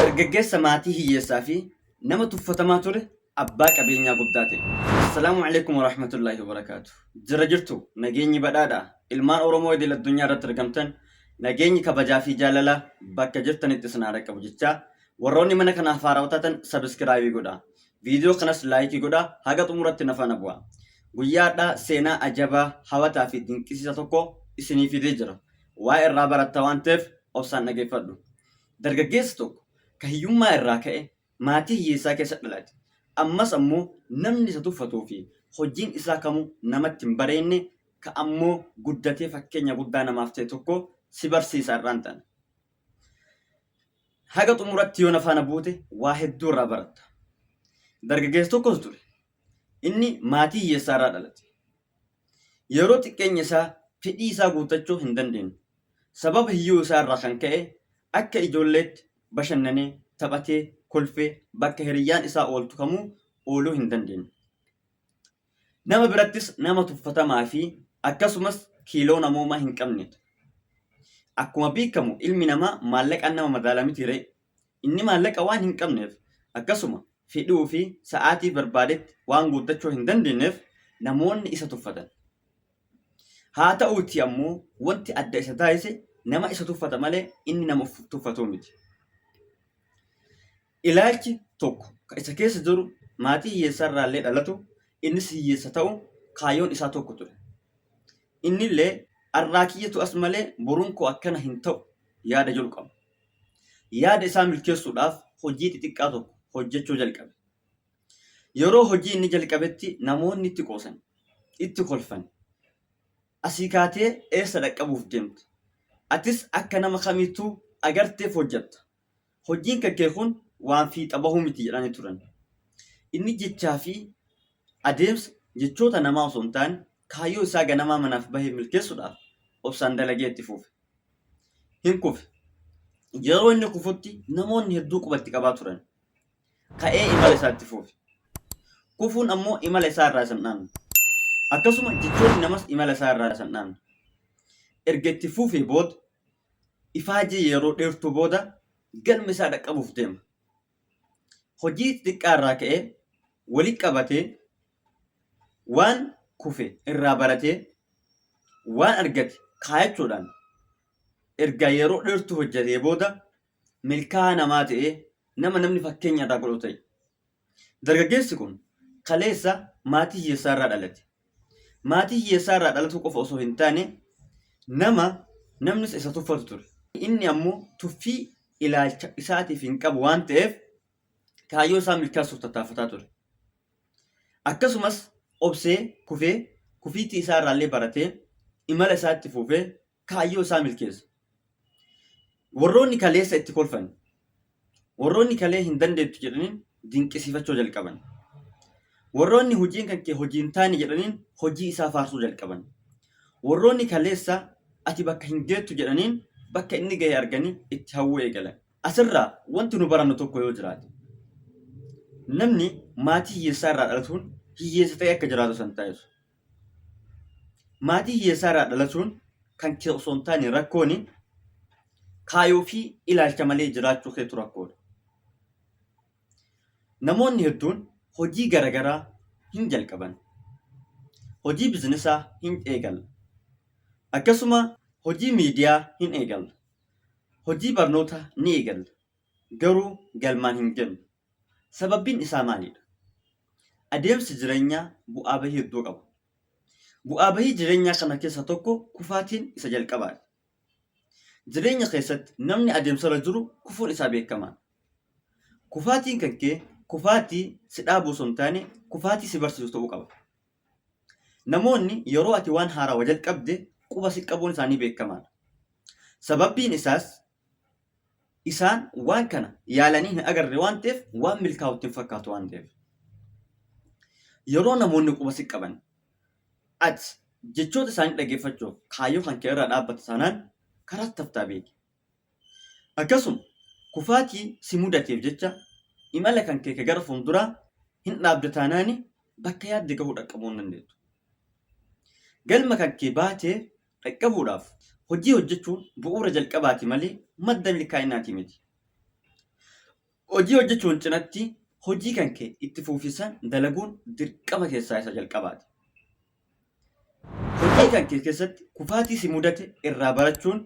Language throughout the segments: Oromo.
Dargaggeessa maatii hiyyeessaa fi nama tuffatamaa ture abbaa qabeenyaa guddaa ta'e. Assalaamu alaikum warahmatullaahi wabarakaatu. Jira jirtu nageenyi badhaadhaa ilmaan Oromoo idil addunyaa irratti argamtan nageenyi kabajaa fi jaalalaa bakka jirtanitti isin haa dhaqqabu jechaa warroonni mana kanaaf haaraa taatan sabiskiraabii godhaa. Viidiyoo kanas laayikii godhaa haga xumuratti na faana bu'aa. Guyyaadhaa seenaa ajabaa hawataa fi dinqisiisa tokko isinii fidee jira. Waa irraa baratta waan ta'eef obsaan dhageeffadhu. Dargaggeessi tokko ka hiyyummaa irraa ka'e maatii hiyyeessaa keessa dhalate. Ammas ammoo namni isa tuffatuu fi hojiin isaa kamuu namatti hin bareenye ka ammoo guddatee fakkeenya guddaa namaaf ta'e tokko si barsiisa irraan ta'an. Haga xumuratti yoo na faana buute waa hedduu irraa baratta. Dargaggeessi tokkos ture. Inni maatii hiyyeessaa irraa dhalate. Yeroo xiqqeenya isaa fedhii isaa guutachuu hin dandeenye. Sababa hiyyuu isaa irraa kan ka'e akka ijoolleetti bashannanee taphatee kolfee bakka hiriyyaan isaa ooltu kamuu ooluu hin dandeenye. Nama birattis nama tuffatamaa fi akkasumas kiiloo namoomaa hin qabnedha. Akkuma beekamu ilmi namaa maallaqaan nama madaala miti ree. Inni maallaqa waan hin qabneef akkasuma fedhuu fi sa'aatii barbaadetti waan guuttachuu hin dandeenyeef namoonni isa tuffatan. Haa ta'uuti ammoo wanti adda isa taasise nama isa tuffata malee inni nama tuffatuu miti. Ilaalchi tokko kan isa keessa jiru maatii hiyyeessaa irraallee dhalatu innis hiyyeessa ta'u kaayyoon isaa tokko ture. Innillee arraa kiyyatu as malee boruun koo akkana hin ta'u yaada jedhu qaba. Yaada isaa milkeessuudhaaf hojii xixiqqaa tokko hojjechuu jalqabe. Yeroo hojii inni jalqabetti namoonni itti qoosan, itti kolfan. Asii kaatee eessa dhaqqabuuf deemta? Atis akka nama kamittuu agarteef hojjetta. Hojiin kankee kun waan fiixa bahuu miti jedhanii turan. Inni jechaa fi adeemsa jechoota namaa osoo hin taane kaayyoo isaa ganamaa manaaf bahee milkeessuudhaaf obsaan dalagee itti fufe. Hin kufe. Yeroo inni kufutti namoonni hedduu qubatti qabaa turan. Ka'ee imala isaatti fufe. Kufuun ammoo imala isaa irraa isan dhaanne. Akkasuma jechoonni namas imala isaa irraa isan dhaanne. Erga itti fufee booda ifaajii yeroo dheertuu booda galma isaa dhaqqabuuf deema. Hojii xixiqqaa irraa ka'ee walitti qabatee waan kufe irraa baratee waan argate kaayachuudhaan erga yeroo dheertuu hojjetee booda milkaa'aa namaa ta'ee nama namni fakkeenya irraa godhu ta'e. Dargaggeessi kun kaleessa maatii hiyyeessaa irraa dhalate. Maatii hiyyeessaa irraa dhalatu qofa osoo hin taane namnis isa tuffatu ture. Inni ammoo tuffii ilaalcha isaatiif hin qabu waan ta'eef kaayyoo isaa milkaasuuf tattaafataa ture. Akkasumas obsee kufee kufiitii isaa irraallee baratee imala isaatti fufee kaayyoo isaa milkeessa. Warroonni kaleessa itti kolfan, warroonni kalee hin dandeettu jedhaniin dinqisiifachuu jalqaban. Warroonni hojiin kankee hojii hin taane jedhaniin hojii isaa faarsuu jalqaban. Warroonni kaleessa ati bakka hin geettu jedhaniin bakka inni ga'e arganii itti hawwuu eegalan. Asirraa wanti nu barannu tokko yoo jiraate. Namni maatii hiyyeessaa irraa dhalatuun hiyyeessa ta'e akka jiraatu san taasisu. Maatii hiyyeessaa irraa dhalatuun kan kee osoo hin taane rakkooni kaayyoo fi ilaalcha malee jiraachuu keetu rakkoodha. Namoonni hedduun hojii garaagaraa hin jalqaban. Hojii bizinesaa hin eegalle. Akkasuma hojii miidiyaa hin eegalle. Hojii barnoota ni eegalle. Garuu galmaan hin geenye. Sababbiin isaa maalidha? Adeemsi jireenyaa bu'aa bahii hedduu qaba. Bu'aa bahii jireenyaa kana keessa tokko kufaatiin isa jalqabaadha. Jireenya keessatti namni adeemsarra jiru kufuun isaa beekamaa. Kufaatiin kankee kufaatii si dhaabuu osoo hin taane kufaatii si barsiisu ta'uu qaba. Namoonni yeroo ati waan haaraa jalqabde quba si qabuun isaanii beekamaadha. Sababbiin isaas isaan waan kana yaalanii hin agarre waan ta'eef waan milkaa'utti hin fakkaatu waan ta'eef. Yeroo namoonni quba si qaban ati jechoota isaanii dhageeffachuuf kaayyoo kan kee irraa dhaabbata sanaan karaa taftaa beeki. Akkasuma kufaatii si mudateef jecha imala kan kee gara fuulduraa hin dhaabde taanaani bakka yaadde gahuu dhaqqabuu hin dandeettu. Galma kan kee baatee dhaqqabuudhaaf hojii hojjechuun bu'uura jalqabaati malee madda milkaa'inaati miti. Hojii hojjechuun cinatti hojii kan kee itti fuufisan dalaguun dirqama keessaa isa jalqabaati. Hojii kan kee keessatti kufaatii si mudate irraa barachuun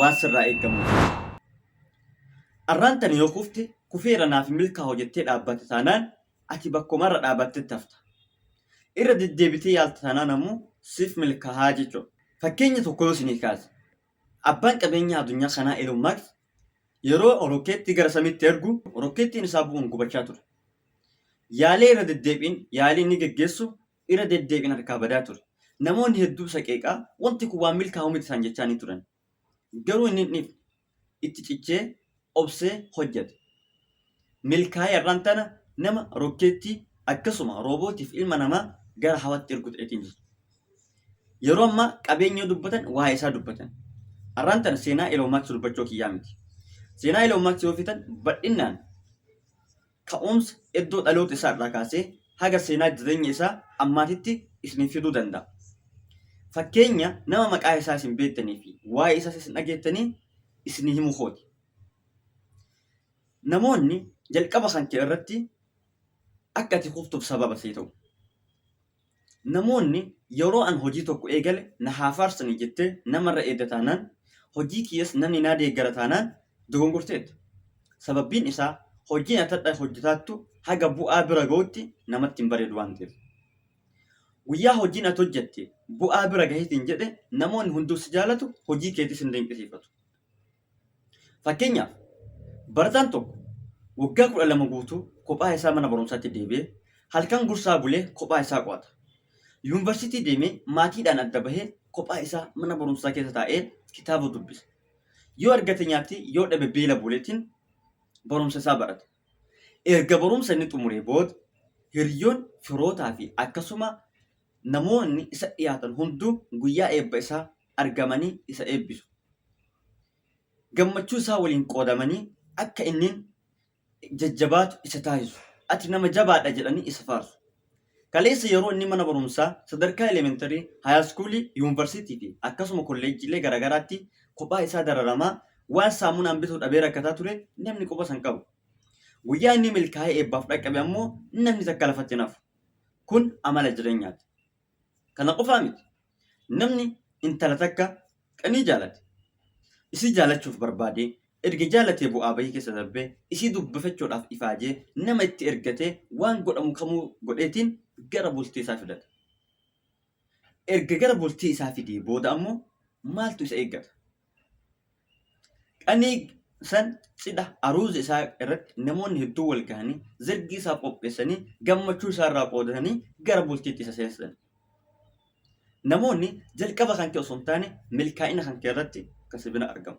waan sirraa eegamudha. Arraan tana yoo kufte kufeera naaf milkaa'u jettee dhaabbate taanaan ati bakkumarra dhaabbattetti hafta. Irra deddeebitee yaalta taanaan ammoo siif milkaa'aa jechuudha. Fakkeenya tokko yoo isinii kaase abbaan qabeenyaa addunyaa kanaa Elon Musk yeroo rokkeettii gara samiitti ergu rokkeettiin isaa bu'uun gubachaa ture. Yaalee irra deddeebiin yaalii inni geggeessu irra deddeebiin harkaa badaa ture. Namoonni hedduu isa qeeqaa wanti kun waan milkaa'u miti isaan jechaanii turan. Garuu inni itti cichee obsee hojjete. Milkaa'ee irraan tana nama rokkeettii akkasuma roobootiif ilma namaa gara hawaatti ergu ta'eetiin jiru. Yeroo ammaa qabeenya dubbatan waa'ee isaa dubbatan. Arraan tana seenaa Elon Musk dubbachuu kiyyaa miti. Seenaa Elon Musk yoo fitan bal'inaan ka'umsa iddoo dhaloota isaa irraa kaasee haga seenaa jireenya isaa ammaatitti isin fiduu danda'a. Fakkeenya nama maqaa isaa isin beektanii fi waa'ee isaa isin dhageettanii isin himuu kooti. Namoonni jalqaba kan kee irratti akka ati kuftuuf sababa sii ta'u. Namoonni yeroo an hojii tokko eegale na haa faarsanii jettee namarra eedda taanaan hojii kiyyas namni naa deeggara taanaan dogongorteetta. Sababbiin isaa hojiin ati hojjetaattu haga bu'aa bira ga'utti namatti hin bareedu waan ta'eef. Guyyaa hojiin ati hojjette bu'aa bira gaheetiin jedhe namoonni hunduu si jaalatu hojii keetis hin dinqisiifatu. Fakkeenyaaf barataan tokko waggaa 12 guutuu kophaa isaa mana barumsaatti deebi'ee halkan gursaa bulee kophaa isaa qo'ata. Yuunivarsiitii deemee maatiidhaan adda bahee kophaa isaa mana barumsaa keessa taa'ee kitaaba dubbisa. Yoo argate nyaatti yoo dhabe beela buleetiin barumsa isaa barata. Erga barumsa inni xumuree booda hiriyoon firootaa fi akkasuma namoonni isa dhiyaatan hunduu guyyaa eebba isaa argamanii isa eebbisu. Gammachuu isaa waliin qoodamanii akka inni jajjabaatu isa taasisu. Ati nama jabaadha jedhanii isa faarsu. Kaleessa yeroo inni mana barumsaa sadarkaa elementarii, haayaskuulii, yuunivarsiitii fi akkasuma kolleejjiilee garaagaraatti kophaa isaa dararamaa waan saamunaan bituu dhabee rakkataa ture namni quba san qabu. Guyyaa inni milkaa'ee eebbaaf dhaqqabe ammoo namni takka lafatti nafu. Kun amala jireenyaati. Kana qofaa miti. Namni intala takka qanii jaalate. Isii jaalachuuf barbaadee erga jaalatee bu'aa bahii keessa darbee isii dubbifachuudhaaf ifaajee nama itti ergatee waan godhamu kamuu godheetiin gara bultii isaa fidata. Erga gara bultii isaa fidee booda ammoo maaltu isa eeggata? Qanii san cidha aruuza isaa irratti namoonni hedduu wal gahanii zirgii isaa qopheessanii gammachuu isaa irraa qoodatanii gara bultiitti isa seensisan. Namoonni jalqaba kan kee osoo hin taane milkaa'ina kan kee irratti kasabina argamu.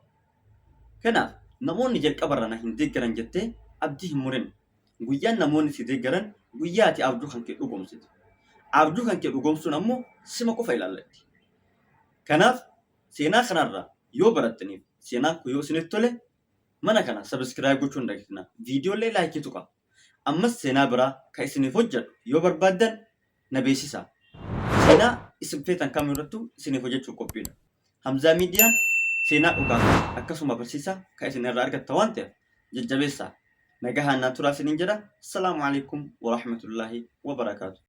Kanaaf namoonni jalqaba irraa na hin deeggaran jettee abdii hin murin. Guyyaan namoonni si deeggaran guyyaa ati abjuu kan kee dhugoomsite. Abjuu kan kee dhugoomsuun ammoo sima qofa ilaallatti. Kanaaf seenaa kanarraa yoo barattaniif seenaan kun yoo isinitti tole mana kana sabiskiraayib gochuu hin dagatinaa. Viidiyoolee laayikii tuqa. Ammas seenaa biraa kan isiniif hojjedhu yoo barbaaddan na beeksisaa. Seenaa isin feetan kam irrattuu isiniif hojjechuuf qophiidha. Hamzaa Miidiyaan seenaa dhugaa akkasuma barsiisaa kan isin irraa argatta waan ta'eef jajjabeessaa. Nagahaan naa turaa isiniin jedha. Assalaamu alaikum wa rahmatullaahi wa barakaatu.